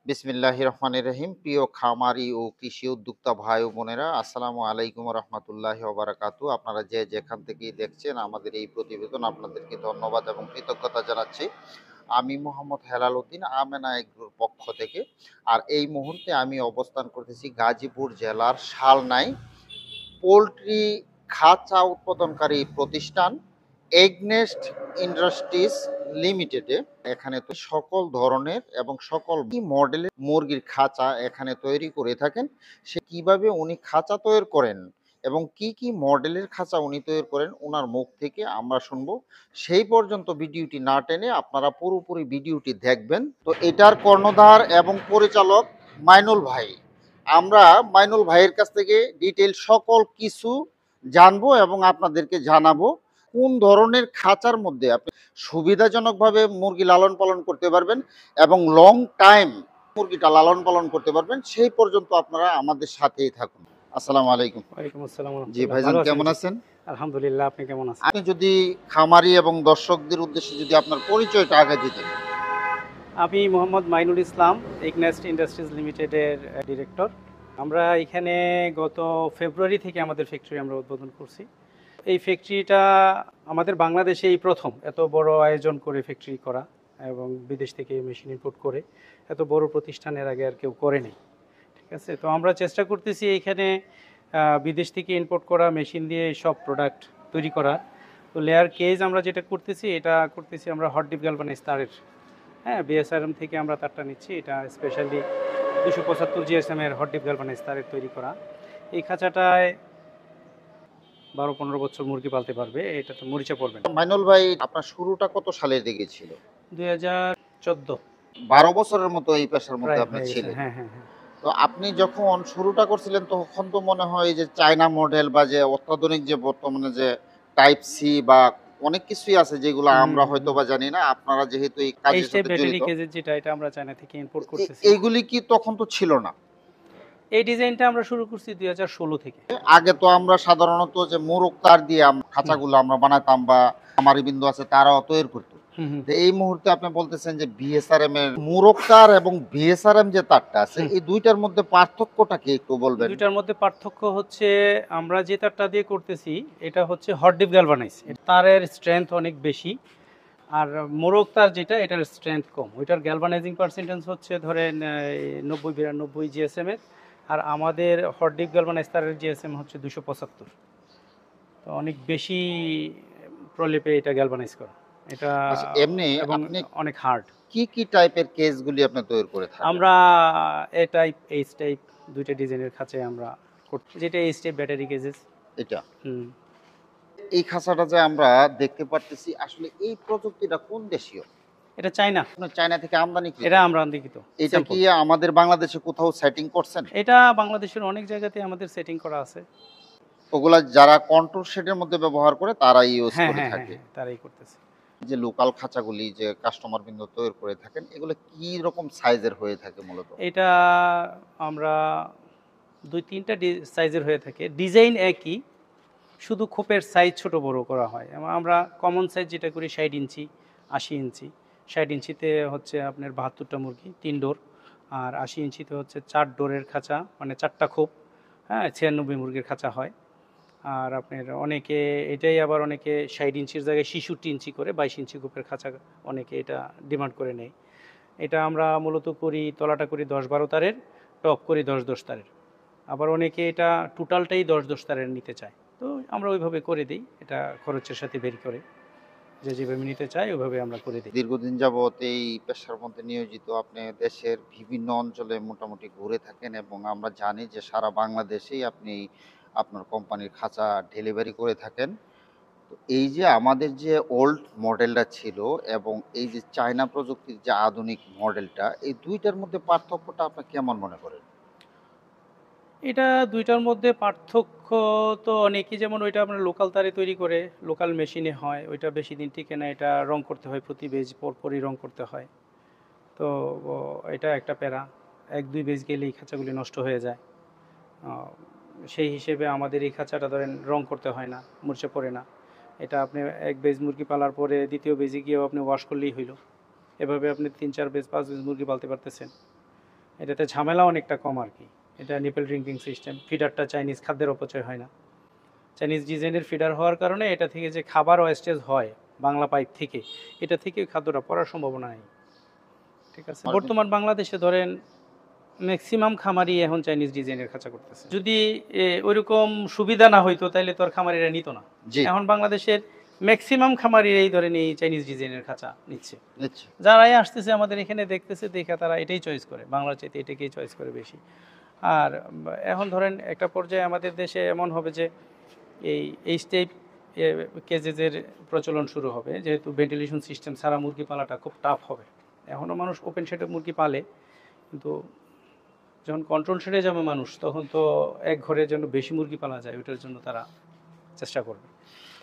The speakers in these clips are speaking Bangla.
বিসমিল্লাহির রহমানির রহিম। প্রিয় খামারি ও কৃষি উদ্যোক্তা ভাই ও বোনেরা, আসসালামু আলাইকুম রহমতুল্লাহি ওয়া বারাকাতুহু। আপনারা যে যেখান থেকেই দেখছেন আমাদের এই প্রতিবেদন, আপনাদেরকে ধন্যবাদ এবং কৃতজ্ঞতা জানাচ্ছি। আমি মোহাম্মদ হেলাল উদ্দিন, আমেনা এগ্রোর পক্ষ থেকে। আর এই মুহূর্তে আমি অবস্থান করতেছি গাজীপুর জেলার শালনাই পোল্ট্রি খাঁচা উৎপাদনকারী প্রতিষ্ঠান এগনেস্ট ইন্ডাস্ট্রিজ লিমিটেডে। এখানে তো সকল ধরনের এবং সকল মডেলের মুরগির খাঁচা এখানে তৈরি করে থাকেন। সে কিভাবে উনি খাঁচা তৈরি করেন এবং কি কি মডেলের খাঁচা উনি তৈরি করেন ওনার মুখ থেকে আমরা শুনবো। সেই পর্যন্ত ভিডিওটি না টেনে আপনারা পুরোপুরি ভিডিওটি দেখবেন। তো এটার কর্ণধার এবং পরিচালক মাইনুল ভাই। আমরা মাইনুল ভাইয়ের কাছ থেকে ডিটেল সকল কিছু জানবো এবং আপনাদেরকে জানাবো কোন ধরনের খাঁচার মধ্যে আপনি সুবিধাজনকভাবে মুরগি লালন পালন করতে পারবেন এবং লং টাইম মুরগিটা লালন পালন করতে পারবেন। সেই পর্যন্ত আপনারা আমাদের সাথেই থাকুন। আসসালামু আলাইকুম। ওয়ালাইকুম আসসালাম জি রাহমাতুল্লাহ। ভাইজান, ভালো আছেন? কেমন জি। আছেন? আলহামদুলিল্লাহ, আপনি কেমন আছেন? আপনি যদি খামারি এবং দর্শকদের উদ্দেশ্যে যদি আপনার পরিচয়টা আগে দিতেন। আমি মোহাম্মদ মাইনুল ইসলাম, এগনেস্ট ইন্ডাস্ট্রিজ লিমিটেডের ডিরেক্টর। আমরা এখানে গত ফেব্রুয়ারি থেকে আমাদের ফ্যাক্টরি আমরা উদ্বোধন করছি। এই ফ্যাক্টরিটা আমাদের বাংলাদেশে এই প্রথম এত বড় আয়োজন করে ফ্যাক্টরি করা এবং বিদেশ থেকে মেশিন ইম্পোর্ট করে এত বড় প্রতিষ্ঠানের আগে আর কেউ করেনি। ঠিক আছে, তো আমরা চেষ্টা করতেছি এইখানে বিদেশ থেকে ইম্পোর্ট করা মেশিন দিয়ে সব প্রোডাক্ট তৈরি করা। তো লেয়ার কেজ আমরা যেটা করতেছি, এটা করতেছি আমরা হট ডিপ গ্যালভানাইজ তারের। হ্যাঁ, বিএসআরএম থেকে আমরা তারটা নিচ্ছি। এটা স্পেশালি 275 জিএসএম এর হট ডিপ গ্যালভানাইজ তারের তৈরি করা। এই খাঁচাটায় 12-15 বছর মুরগি পালতে পারবে, এটা তো মরিচা পড়বে না। মাইনুল ভাই, আপনার শুরুটা কত সালের দিকে ছিল? 2014 12 বছরের মতো এই পেশার মধ্যে প্রায় আপনি হয়ে গেছে। ছিলেন। হ্যাঁ, হ্যাঁ, হ্যাঁ। তো আপনি যখন শুরুটা করছিলেন তখন তো মনে হয় যে চায়না মডেল বা যে অত্যাধুনিক যে বর্তমানে যে টাইপ সি বা অনেক কিছুই আছে যেগুলো আমরা হয়তো বা জানি না। আপনারা যেহেতু এই কাজের এইচটাইপ সাথে ব্যাটারি জড়িত, কেজের যেটা, এটা আমরা চায়না থেকে ইম্পোর্ট করতেছি। এইগুলি কি তখন তো ছিল না? এই ডিজাইনটা আমরা শুরু করছি 2016 থেকে। আগে তো আমরা সাধারণত যে মোরগ তার দিয়ে হুম, খাঁচাগুলো আমরা বানাতাম বা খামারি বিন্দু আছে তারাও তৈরি করতো। হুম, হুম, তো এই মুহূর্তে আপনি বলতেছেন যে বিএসআরএম এর মোরগ তার এবং বিএসআরএম যে তারটা আছে হুম। এই দুইটার মধ্যে পার্থক্যটা কি একটু বলবেন? দুইটার মধ্যে পার্থক্য হচ্ছে, আমরা যে তারটা দিয়ে করতেছি এটা হচ্ছে হট ডিপ গ্যালভানাইজ। তারের স্ট্রেংথ অনেক বেশি। আর মোরগ তার যেটা, এটার স্ট্রেংথ কম। ওইটার গ্যালভানাইজিং পার্সেন্টেজ হচ্ছে ধরেন 90-92 জিএসএম এর। আর আমাদের হট ডিপ গ্যালভানাইজ তারের জিএসএম হচ্ছে 275। তো অনেক বেশি প্রলেপে এটা গ্যালভানাইজ করা এটা, আচ্ছা, এমনি এবং আপনি অনেক হার্ড। কি কি টাইপের কেসগুলি আপনি তৈরি করে থাকেন? আমরা এ টাইপ, এইচ টাইপ দুইটা ডিজাইনের খাঁচায় আমরা করছি। যেটা এইচ টাইপ ব্যাটারি কেজেস। এটা হুম। এই খাঁচাটা যে আমরা দেখতে পারতেছি, আসলে এই প্রযুক্তিটা কোন দেশীয়? এটা চাইনা। আপনার চায়না থেকে আমদানিকৃত? এটা আমরা আমদানিকৃত এটা কি স্যাম্পল। আমাদের বাংলাদেশে কোথাও সেটিং করছেন? এটা বাংলাদেশের অনেক জায়গাতে আমাদের সেটিং করা আছে। ওগুলা যারা কন্ট্রোল শেডের মধ্যে ব্যবহার করে তারাই ইউজ হ্যাঁ, করে হ্যাঁ, হ্যাঁ, থাকে। হ্যাঁ, তারাই করতেছে। যে লোকাল খাঁচাগুলি যে কাস্টমার বিন্দু তৈরি করে থাকেন, এগুলো কি রকম সাইজের হয়ে থাকে মূলত? এটা আমরা 2-3টা সাইজের হয়ে থাকে। ডিজাইন একই, শুধু খোপের সাইজ ছোট বড় করা হয়। এবং আমরা কমন সাইজ যেটা করি 60 ইঞ্চি, 80 ইঞ্চি। 60 ইঞ্চিতে হচ্ছে আপনার 72টা মুরগি 3 ডোর। আর 80 ইঞ্চিতে হচ্ছে 4 ডোরের খাঁচা, মানে 4টা খোপ। হ্যাঁ, 96 মুরগির খাঁচা হয়। আর আপনার অনেকে এটাই, আবার অনেকে 60 ইঞ্চির জায়গায় 66 ইঞ্চি করে 22 ইঞ্চি খোপের খাঁচা অনেকে এটা ডিমান্ড করে নেয়। এটা আমরা মূলত করি, তলাটা করি 10-12 তারের, টপ করি 10-10 তারের। আবার অনেকে এটা টোটালটাই 10-10 তারের নিতে চায়। তো আমরা ওইভাবে করে দিই, এটা খরচের সাথে ভেরি করে। যে যেভাবে নিতে চায় ওইভাবে আমরা করে দিই। দীর্ঘদিন যাবৎ এই পেশার মধ্যে নিয়োজিত, আপনি দেশের বিভিন্ন অঞ্চলে মোটামুটি ঘুরে থাকেন এবং আমরা জানি যে সারা বাংলাদেশেই আপনি আপনার কোম্পানির খাঁচা ডেলিভারি করে থাকেন। তো এই যে আমাদের যে ওল্ড মডেলটা ছিল এবং এই যে চায়না প্রযুক্তির যে আধুনিক মডেলটা, এই দুইটার মধ্যে পার্থক্যটা আপনি কেমন মনে করেন? এটা দুইটার মধ্যে পার্থক্য তো অনেকই। যেমন ওইটা আমরা লোকাল তারে তৈরি করে লোকাল মেশিনে হয়, ওইটা বেশি দিন টিকে না। এটা রং করতে হয়, প্রতি বেজ পরপরই রং করতে হয়। তো এটা একটা প্যারা। 1-2 বেজ গেলেই খাঁচাগুলি নষ্ট হয়ে যায়। আহ, সেই হিসেবে আমাদের এই খাঁচাটা ধরেন রং করতে হয় না, মরচে পড়ে না। এটা আপনি 1 বেজ মুরগি পালার পরে দ্বিতীয় বেজে গিয়েও আপনি ওয়াশ করলেই হইল। এভাবে আপনি 3-4 বেজ 5 বেজ মুরগি পালতে পারতেছেন। এটাতে ঝামেলা অনেকটা কম আর কি। এটা নিপেল ড্রিঙ্কিং সিস্টেম, ফিডারটা চাইনিজ, খাদ্যের অপচয় হয় না। চাইনিজ ডিজাইনের ফিডার হওয়ার কারণে এটা থেকে যে খাবার ওয়েস্টেজ হয় বাংলা পাইপ থেকে, এটা থেকে ওই খাদ্যটা পড়ার সম্ভাবনা নেই। ঠিক আছে, বর্তমান বাংলাদেশে ধরেন ম্যাক্সিমাম খামারি এখন চাইনিজ ডিজাইনের খাঁচা করতেছে। যদি ওইরকম সুবিধা না হইতো তাহলে তো আর খামারিরা নিত না। জি, এখন বাংলাদেশের ম্যাক্সিমাম খামারিরা এই ধরেন এই চাইনিজ ডিজাইনের খাঁচা নিচ্ছে। নিচ্ছে। যারাই আসতেছে আমাদের এখানে দেখতেছে, দেখে তারা এটাই চয়েস করে, বাংলার চাইতে এটাকেই চয়েস করে বেশি। আর এখন ধরেন একটা পর্যায়ে আমাদের দেশে এমন হবে যে এই টাইপ কেজেজের প্রচলন শুরু হবে, যেহেতু ভেন্টিলেশন সিস্টেম ছাড়া মুরগি পালাটা খুব টাফ হবে। এখনও মানুষ ওপেন শেডে মুরগি পালে, কিন্তু যখন কন্ট্রোল শেডে যাবে মানুষ, তখন তো এক ঘরের জন্য বেশি মুরগি পালা যায়, ওইটার জন্য তারা চেষ্টা করবে।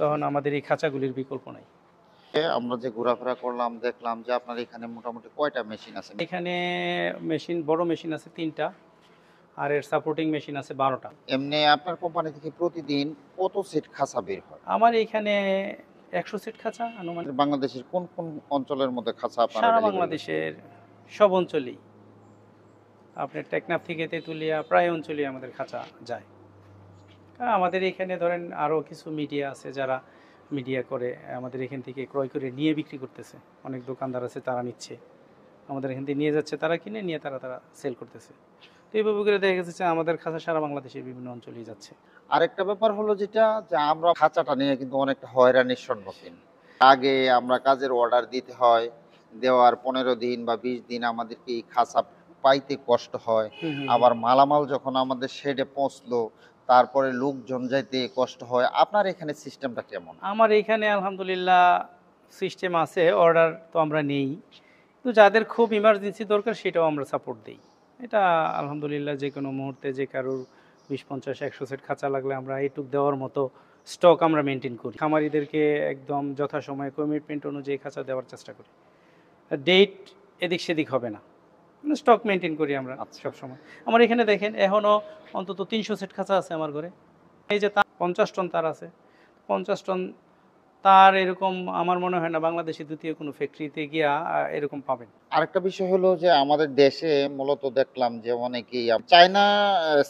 তখন আমাদের এই খাঁচাগুলির বিকল্প নাই। আমরা যে ঘোরাফেরা করলাম দেখলাম যে আপনার এখানে মোটামুটি কয়টা মেশিন আছে? এখানে মেশিন, বড় মেশিন আছে 3টা, আর এর সাপোর্টিং মেশিন আছে 12টা। এমনি আপনার কোম্পানি থেকে প্রতিদিন কত সেট খাঁচা বের হয়? আমার এখানে 100 সেট খাঁচা আনুমানিক। বাংলাদেশের কোন কোন অঞ্চলের মধ্যে খাঁচা আপনারা সারা ডেলিভারি করেন? বাংলাদেশের সব অঞ্চলেই, আপনার টেকনাফ থেকে তেঁতুলিয়া প্রায় অঞ্চলেই আমাদের খাঁচা যায়। কারণ আমাদের এখানে ধরেন আরও কিছু মিডিয়া আছে যারা মিডিয়া করে আমাদের এখান থেকে ক্রয় করে নিয়ে বিক্রি করতেছে। অনেক দোকানদার আছে, তারা নিচ্ছে, আমাদের এখান থেকে নিয়ে যাচ্ছে, তারা কিনে নিয়ে তারা সেল করতেছে। তো এইভাবে করে দেখা যাচ্ছে আমাদের খাঁচা সারা বাংলাদেশের বিভিন্ন অঞ্চলেই যাচ্ছে। আরেকটা ব্যাপার হলো যেটা, যে আমরা খাঁচাটা নিয়ে কিন্তু অনেকটা হয়রানির সম্মুখীন। আগে আমরা কাজের অর্ডার দিতে হয়, দেওয়ার 15 দিন বা 20 দিন আমাদেরকে এই খাঁচা পাইতে কষ্ট হয়। হুম হুম। আবার মালামাল যখন আমাদের শেডে পৌঁছলো, তারপরে লোকজন যাইতে কষ্ট হয়। আপনার এখানে সিস্টেমটা কেমন? আমার এইখানে আলহামদুলিল্লাহ সিস্টেম আছে, অর্ডার তো আমরা নেই, কিন্তু যাদের খুব ইমার্জেন্সি দরকার সেটাও আমরা সাপোর্ট দিই। এটা আলহামদুলিল্লাহ যে কোনো মুহূর্তে যে কারোর 20, 50, 100 সেট খাঁচা লাগলে আমরা এইটুক দেওয়ার মতো স্টক আমরা মেনটেন করি। খামারিদেরকে একদম যথাসময়ে কমিটমেন্ট অনুযায়ী খাঁচা দেওয়ার চেষ্টা করি। ডেট এদিক সেদিক হবে না, স্টক মেনটেন করি আমরা আচ্ছা। সবসময়। আমার এখানে দেখেন এখনও অন্তত 300 সেট খাঁচা আছে আমার ঘরে। এই যে তার 50 টন তার আছে, 50 টন তার এরকম আমার মনে হয় না বাংলাদেশে দ্বিতীয় কোনো ফ্যাক্টরিতে গিয়া এরকম পাবেন। আরেকটা বিষয় হলো যে আমাদের দেশে মূলত দেখলাম যে অনেকেই চায়না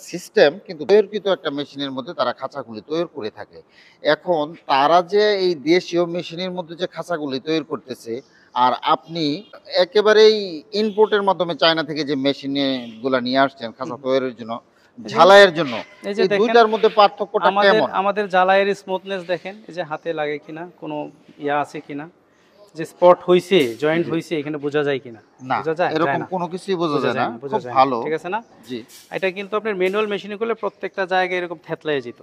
সিস্টেম কিন্তু তৈরিকৃত একটা মেশিনের মধ্যে তারা খাঁচাগুলি তৈরি করে থাকে। এখন তারা যে এই দেশীয় মেশিনের মধ্যে যে খাঁচাগুলি তৈরি করতেছে, আর আপনি একেবারেই ইনপোর্টের মাধ্যমে চায়না থেকে যে মেশিনে গুলা নিয়ে আসছেন খাঁচা তৈরির জন্য, ঝালাইয়ের জন্য, এই যে এই দেখেন দুইটার মধ্যে পার্থক্যটা আমাদের কেমন? আমাদের জ্বালাইয়ের স্মুথনেস দেখেন, এই যে হাতে লাগে কিনা, কোনো ইয়া আছে কিনা, যে স্পট হইছে, জয়েন্ট হইছে, এখানে বোঝা যায় কিনা? না, বোঝা যায়? যায় এরকম না। কোনো কিছুই বোঝা বোঝা যায় না। যায় না, বোঝা খুব যায় না। ভালো। ঠিক আছে না? জি। এটা কিন্তু আপনার ম্যানুয়াল মেশিনে করলে প্রত্যেকটা জায়গায় এরকম থেতলায় যেত,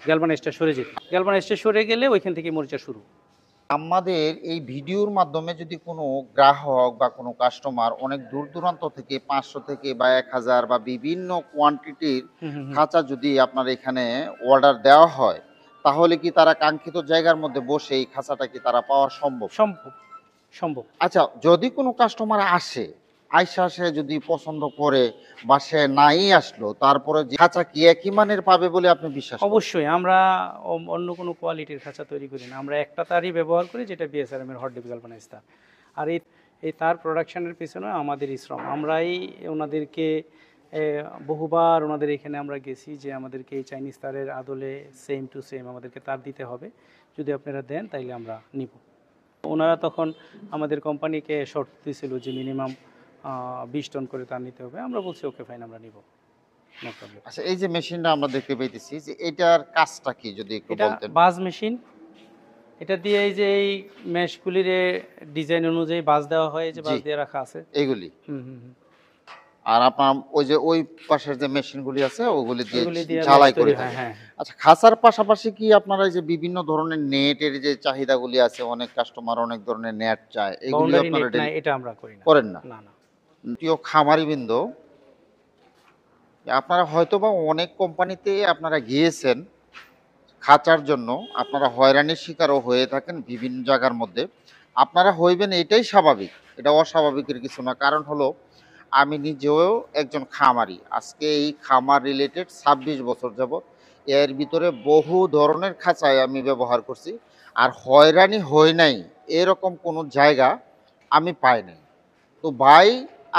গ্যালভানাইজটা সরে যেত। গ্যালভানাইজটা সরে গেলে ওইখান থেকে মরিচা শুরু। আমাদের এই ভিডিওর মাধ্যমে যদি কোনো গ্রাহক বা কোনো কাস্টমার অনেক দূর দূরান্ত থেকে 500 থেকে বা 1000 বা বিভিন্ন কোয়ান্টিটির হুম হুম হুম। খাঁচা যদি আপনার এখানে অর্ডার দেওয়া হয়, তাহলে কি তারা কাঙ্ক্ষিত জায়গার মধ্যে বসে এই খাঁচাটা কি তারা পাওয়া সম্ভব? সম্ভব, সম্ভব। আচ্ছা, যদি কোনো কাস্টমার আসে, আইসা সে যদি পছন্দ করে বা সে নাই আসলো, তারপরে যে খাঁচা কি একই মানের পাবে বলে আপনি বিশ্বাস করেন? অবশ্যই আমরা অন্য কোনো কোয়ালিটির খাঁচা তৈরি করি না, আমরা একটা তারই ব্যবহার করি যেটা বিএসআরএম এর হট ডিপ গ্যালভানাইজ তার। আর এই তার প্রোডাকশনের পিছনে আমাদেরই শ্রম। আমরাই ওনাদেরকে বহুবার ওনাদের এখানে আমরা গেছি যে আমাদেরকে এই চাইনিজ তারের আদলে সেম টু সেম আমাদেরকে তার দিতে হবে, যদি আপনারা দেন তাইলে আমরা নিব। ওনারা তখন আমাদের কোম্পানিকে শর্ত দিয়েছিল যে মিনিমাম 20 টন করে তার নিতে হবে। আমরা বলছি ওকে ফাইন, আমরা নিব, নো প্রবলেম। আচ্ছা, এই যে মেশিনটা আমরা দেখতে পাইতেছি, যে এটার কাজটা কি যদি একটু এটা বলতেন? বাজ মেশিন, এটা দিয়ে এই যে এই মেশগুলির ডিজাইন অনুযায়ী বাজ দেওয়া হয়, এই যে বাজ জি। দিয়ে রাখা আছে। এগুলি। হুম হুম হুম। আর আপনার ওই যে ওই পাশের যে মেশিনগুলি আছে ওগুলি দিয়ে এগুলি দিয়ে ঝালাই ম্যাশ করে তৈরি হয়, থাকে। হ্যাঁ। আচ্ছা, খাঁচার পাশাপাশি কি আপনারা এই যে বিভিন্ন ধরনের নেটের যে চাহিদাগুলি আছে, অনেক কাস্টমার অনেক ধরনের নেট চায়, এগুলি বাউন্ডারি আপনারা নেট নাই, এটা আমরা করি না। করেন না? না না। প্রিয় খামারিবৃন্দ, আপনারা হয়তোবা অনেক কোম্পানিতে আপনারা গিয়েছেন খাঁচার জন্য, আপনারা হয়রানির শিকারও হয়ে থাকেন বিভিন্ন জায়গার মধ্যে। আপনারা হইবেন, এটাই স্বাভাবিক, এটা অস্বাভাবিকের কিছু না। কারণ হলো আমি নিজেও একজন খামারি, আজকে এই খামার রিলেটেড 26 বছর যাবত, এর ভিতরে বহু ধরনের খাঁচায় আমি ব্যবহার করছি, আর হয়রানি হয় নাই এরকম কোনো জায়গা আমি পাই নাই। তো ভাই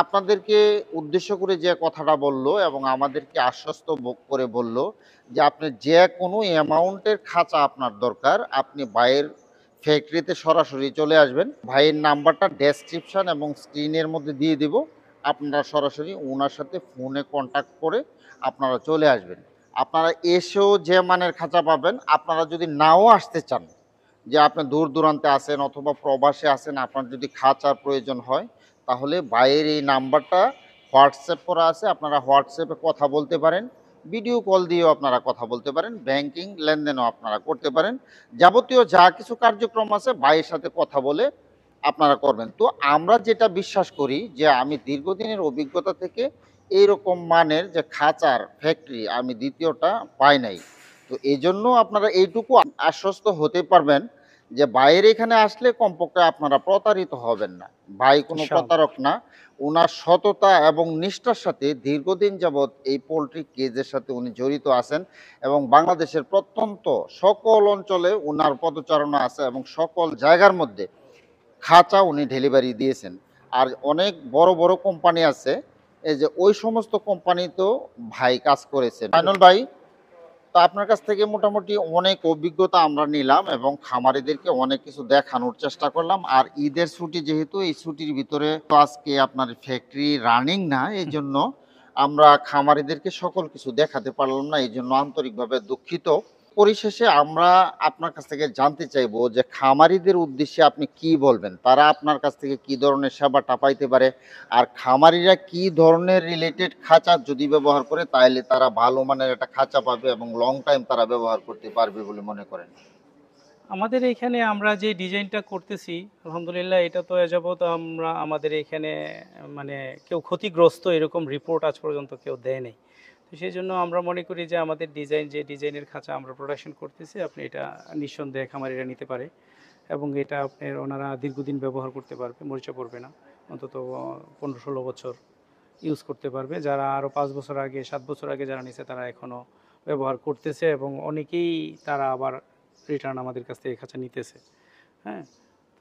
আপনাদেরকে উদ্দেশ্য করে যে কথাটা বলল এবং আমাদেরকে আশ্বস্ত করে বলল যে আপনি যে কোনো অ্যামাউন্টের খাঁচা আপনার দরকার, আপনি ভাইয়ের ফ্যাক্টরিতে সরাসরি চলে আসবেন। ভাইয়ের নাম্বারটা ডেসক্রিপশন এবং স্ক্রিনের মধ্যে দিয়ে দিব। আপনারা সরাসরি ওনার সাথে ফোনে কন্ট্যাক্ট করে আপনারা চলে আসবেন। আপনারা এসেও যে মানের খাঁচা পাবেন, আপনারা যদি নাও আসতে চান, যে আপনি দূর দূরান্তে আছেন অথবা প্রবাসে আছেন, আপনার যদি খাঁচার প্রয়োজন হয়, তাহলে ভাইয়ের এই নাম্বারটা হোয়াটসঅ্যাপ করা আছে, আপনারা হোয়াটসঅ্যাপে কথা বলতে পারেন, ভিডিও কল দিয়েও আপনারা কথা বলতে পারেন, ব্যাংকিং লেনদেনও আপনারা করতে পারেন। যাবতীয় যা কিছু কার্যক্রম আছে ভাইয়ের সাথে কথা বলে আপনারা করবেন। তো আমরা যেটা বিশ্বাস করি যে আমি দীর্ঘদিনের অভিজ্ঞতা থেকে এইরকম মানের যে খাঁচার ফ্যাক্টরি আমি দ্বিতীয়টা পাই নাই। তো এজন্য আপনারা এইটুকু আশ্বস্ত হতে পারবেন যে ভাইয়ের এখানে আসলে কমপক্ষে আপনারা প্রতারিত হবেন না। ভাই কোনো ইনশাআল্লাহ। প্রতারক না। উনার সততা এবং নিষ্ঠার সাথে দীর্ঘদিন যাবৎ এই পোল্ট্রি কেজের সাথে উনি জড়িত আছেন এবং বাংলাদেশের প্রত্যন্ত সকল অঞ্চলে উনার পদচারণা আছে এবং সকল জায়গার মধ্যে খাঁচা উনি ডেলিভারি দিয়েছেন। আর অনেক বড়, বড় কোম্পানি আছে, এই যে ওই সমস্ত কোম্পানিতেও ভাই কাজ করেছেন। ফাইনাল ভাই, তো আপনার কাছ থেকে মোটামুটি অনেক অভিজ্ঞতা আমরা নিলাম এবং খামারিদেরকে অনেক কিছু দেখানোর চেষ্টা করলাম। আর ঈদের ছুটি যেহেতু, এই ছুটির ভিতরে তো আজকে আপনার ফ্যাক্টরি রানিং না, এই জন্য আমরা খামারিদেরকে সকল কিছু দেখাতে পারলাম না, এই জন্য আন্তরিকভাবে দুঃখিত। পরিশেষে আমরা আপনার কাছ থেকে জানতে চাইবো যে খামারিদের উদ্দেশ্যে আপনি কি বলবেন, তারা আপনার কাছ থেকে কি ধরনের সেবাটা পাইতে পারে, আর খামারিরা কি ধরনের রিলেটেড খাঁচা যদি ব্যবহার করে তাহলে তারা ভালো মানের একটা খাঁচা পাবে এবং লং টাইম তারা ব্যবহার করতে পারবে বলে মনে করেন? আমাদের এখানে আমরা যে ডিজাইনটা করতেছি, আলহামদুলিল্লাহ এটা তো এ যাবৎ আমরা আমাদের এখানে মানে কেউ ক্ষতিগ্রস্ত এরকম রিপোর্ট আজ পর্যন্ত কেউ দেয় নাই। তো সেই জন্য আমরা মনে করি যে আমাদের ডিজাইন, যে ডিজাইনের খাঁচা আমরা প্রোডাকশন করতেছি, আপনি এটা নিঃসন্দেহে খামারিরা নিতে পারে এবং এটা আপনার ওনারা দীর্ঘদিন ব্যবহার করতে পারবে, মরিচা পড়বে না, অন্তত 15-16 বছর ইউজ করতে পারবে। যারা আরও 5 বছর আগে 7 বছর আগে যারা নিছে তারা এখনও ব্যবহার করতেছে এবং অনেকেই তারা আবার রিটার্ন আমাদের কাছ থেকে খাঁচা নিতেছে। হ্যাঁ,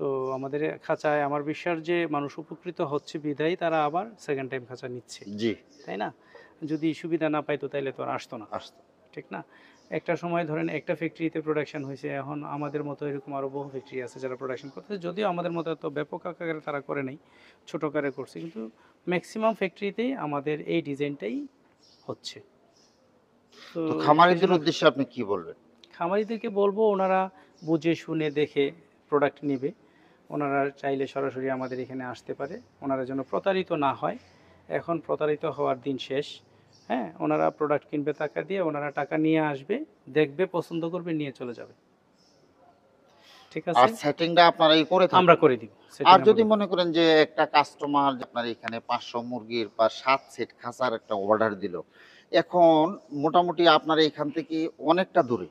তো আমাদের খাঁচায় আমার বিশ্বাস যে মানুষ উপকৃত হচ্ছে বিধায় তারা আবার সেকেন্ড টাইম খাঁচা নিচ্ছে, জি, তাই না? যদি সুবিধা না পাইতো তাইলে তো আর আসতো না, আসতো। ঠিক না? একটা সময় ধরেন একটা ফ্যাক্টরিতে প্রোডাকশন হয়েছে, এখন আমাদের মতো এরকম আরও বহু ফ্যাক্টরি আছে যারা প্রোডাকশন করতেছে, যদিও আমাদের মতো এত ব্যাপক আকারে তারা করে নাই, ছোটো আকারে করছে, কিন্তু ম্যাক্সিমাম ফ্যাক্টরিতেই আমাদের এই ডিজাইনটাই হচ্ছে। তো তো সেই খামারিদের জন্য উদ্দেশ্যে আপনি কি বলবেন? খামারিদেরকে বলবো ওনারা বুঝে শুনে দেখে প্রোডাক্ট নেবে। ওনারা চাইলে সরাসরি আমাদের এখানে আসতে পারে, ওনারা যেন প্রতারিত না হয়। এখন প্রতারিত হওয়ার দিন শেষ। হ্যাঁ, ওনারা প্রোডাক্ট কিনবে টাকা দিয়ে, ওনারা টাকা নিয়ে আসবে, দেখবে, পছন্দ করবে, নিয়ে চলে যাবে। ঠিক আর আছে? সেটিংটা আপনারাই করে আমরা থাকেন? করে দিব আর সেটিং, যদি আমাদের। মনে করেন যে একটা কাস্টমার আপনার এখানে 500 মুরগির বা 7 সেট খাঁচার একটা অর্ডার দিল, এখন মোটামুটি আপনার এখান থেকে অনেকটা দূরে,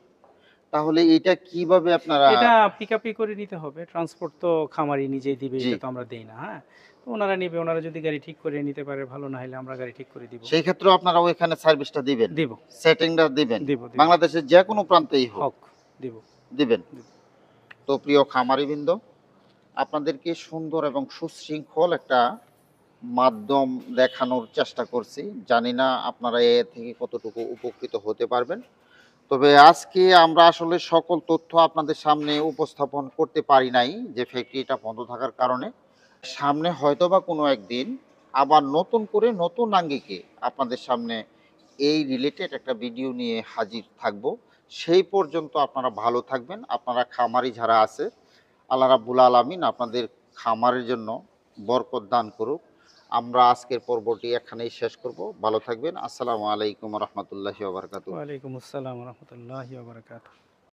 তাহলে এটা কিভাবে আপনারা? এটা পিকআপই করে নিতে হবে। ট্রান্সপোর্ট তো খামারি নিজেই দিবে, জি, এটা তো আমরা দেই না। হ্যাঁ, তো ওনারা নিবে, ওনারা যদি গাড়ি ঠিক করে নিতে পারে ভালো, না হলে আমরা গাড়ি ঠিক করে দিব। সেই ক্ষেত্রেও আপনারা ওইখানে সার্ভিসটা দিবেন, দিব, সেটিংটা দিবেন, দিব, দিব। বাংলাদেশের যে কোনো প্রান্তেই হোক হক দিব, দিবেন। দিব। তো প্রিয় খামারিবৃন্দ, আপনাদেরকে সুন্দর এবং সুশৃঙ্খল একটা মাধ্যম দেখানোর চেষ্টা করছি। জানি না আপনারা এ থেকে কতটুকু উপকৃত হতে পারবেন। তবে আজকে আমরা আসলে সকল তথ্য আপনাদের সামনে উপস্থাপন করতে পারি নাই, যে ফ্যাক্টরিটা বন্ধ থাকার কারণে। সামনে হয়তোবা কোনো একদিন আবার নতুন করে নতুন আঙ্গিকে আপনাদের সামনে এই রিলেটেড একটা ভিডিও নিয়ে হাজির থাকব। সেই পর্যন্ত আপনারা ভালো থাকবেন। আপনারা খামারি যারা আছে, আল্লাহ রাব্বুল আলামিন আপনাদের খামারের জন্য বরকত দান করুক। আমরা আজকের পর্বটি এখানেই শেষ করব। ভালো থাকবেন। আসসালামু আলাইকুম ওয়া রাহমাতুল্লাহি ওয়া বারাকাতুহু। ওয়ালাইকুম আসসালাম রহমতুল্লাহি ওয়া বারাকাতুহু।